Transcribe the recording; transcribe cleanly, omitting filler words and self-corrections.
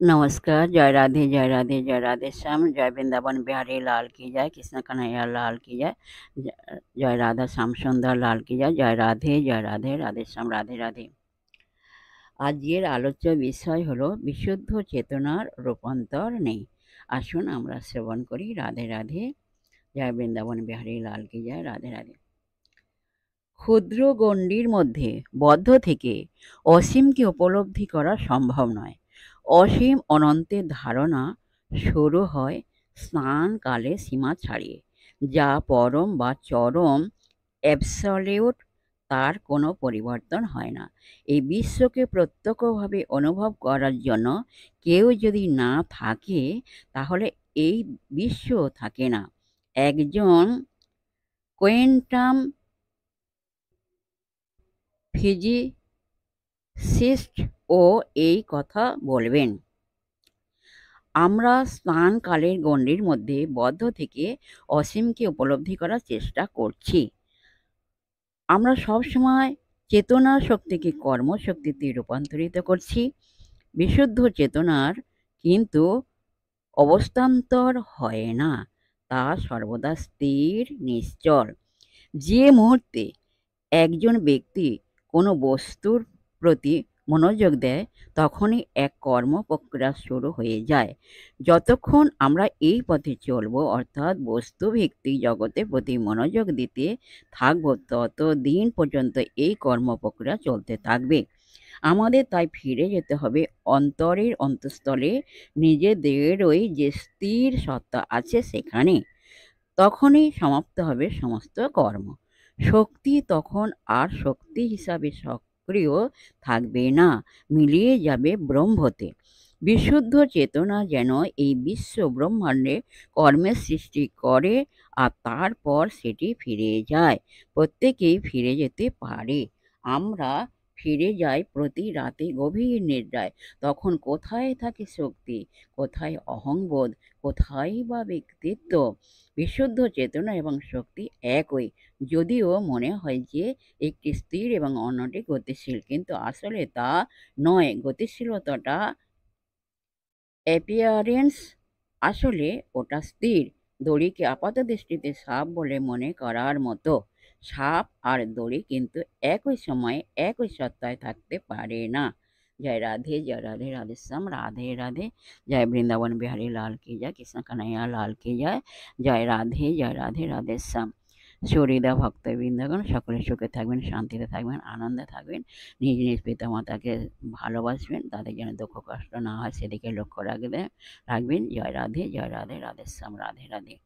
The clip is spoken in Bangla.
नमस्कार, जय राधे, जय राधे, जय राधे श्याम, जय वृंदावन बिहारी लाल की जय, कृष्ण कन्हैया लाल की जय, जय राधा श्याम सुंदर लाल की जय राधे, जय राधे, राधे श्याम, राधे राधे। আজকের আলোচ্য বিষয় হলো বিশুদ্ধ চেতনার রূপান্তর নেই। আসুন আমরা শ্রবণ করি। রাধে রাধে, জয় বৃন্দাবন বিহারী লাল কি জয়, রাধে রাধে। ক্ষুদ্র গণ্ডির মধ্যে বদ্ধ থেকে অসীমকে উপলব্ধি করা সম্ভব নয়। অসীম অনন্তের ধারণা শুরু হয় স্নানকালে সীমা ছাড়িয়ে, যা পরম বা চরম অ্যাবসলিউট, তার কোনো পরিবর্তন হয় না। এই বিশ্বকে প্রত্যক্ষভাবে অনুভব করার জন্য কেউ যদি না থাকে, তাহলে এই বিশ্ব থাকে না। একজন কোয়ান্টাম ফিজিসিস্টও এই কথা বলবেন। আমরা স্নানকালের গণ্ডির মধ্যে বদ্ধ থেকে অসীমকে উপলব্ধি করার চেষ্টা করছি। আমরা সবসময় চেতনা শক্তিকে কর্মশক্তিতে রূপান্তরিত করছি। বিশুদ্ধ চেতনার কিন্তু অবস্থান্তর হয় না, তা সর্বদা স্থির নিশ্চল। যে মুহূর্তে একজন ব্যক্তি কোনো বস্তুর প্রতি মনোযোগ দেয়, তখনই এক কর্ম প্রক্রিয়া শুরু হয়ে যায়। যতক্ষণ আমরা এই পথে চলব, অর্থাৎ বস্তুভিত্তিক জগতের প্রতি মনোযোগ দিতে থাকব, ততদিন পর্যন্ত এই কর্ম প্রক্রিয়া চলতে থাকবে। আমাদের তাই ফিরে যেতে হবে অন্তরের অন্তঃস্থলে, নিজেদেরই যে স্থির সত্তা আছে সেখানে। তখনই সমাপ্ত হবে সমস্ত কর্ম। শক্তি তখন আর শক্তি হিসাবে সক্রিয় থাকবে না, মিলিয়ে যাবে ব্রহ্মতে। বিশুদ্ধ চেতনা যেন এই বিশ্ব ব্রহ্মাণ্ডে কর্মের সৃষ্টি করে, আর তারপর সেটি ফিরে যায়। প্রত্যেকেই ফিরে যেতে পারে। আমরা ফিরে যাই প্রতি রাতে গভীর নিদ্রায়। তখন কোথায় থাকে শক্তি, কোথায় অহংবোধ, কোথায় বা ব্যক্তিত্ব? বিশুদ্ধ চেতনা এবং শক্তি একই, যদিও মনে হয় যে একটি স্থির এবং অন্যটি গতিশীল, কিন্তু আসলে তা নয়। গতিশীলতাটা অ্যাপিয়ারেন্স, আসলে ওটা স্থির। দড়িকে আপাতদৃষ্টিতে সাপ বলে মনে করার মতো। সাপ আর দড়ি কিন্তু একই সময়ে একই সত্তায় থাকতে পারে না। জয় রাধে, জয় রাধে, রাধে শ্যাম, রাধে রাধে, জয় বৃন্দাবন বিহারী লাল কি জয়, কৃষ্ণ কানাইয়া লাল কি জয়, জয় রাধে, জয় রাধে, রাধে শ্যাম। সরিদা ভক্তবৃন্দগণ সকলে সুখে থাকবেন, শান্তিতে থাকবেন, আনন্দে থাকবেন। নিজ নিজ পিতামাতাকে ভালোবাসবেন, তাদের যেন দুঃখ কষ্ট না হয় সেদিকে লক্ষ্য রাখবেন। জয় রাধে, জয় রাধে, রাধে শ্যাম, রাধে রাধে।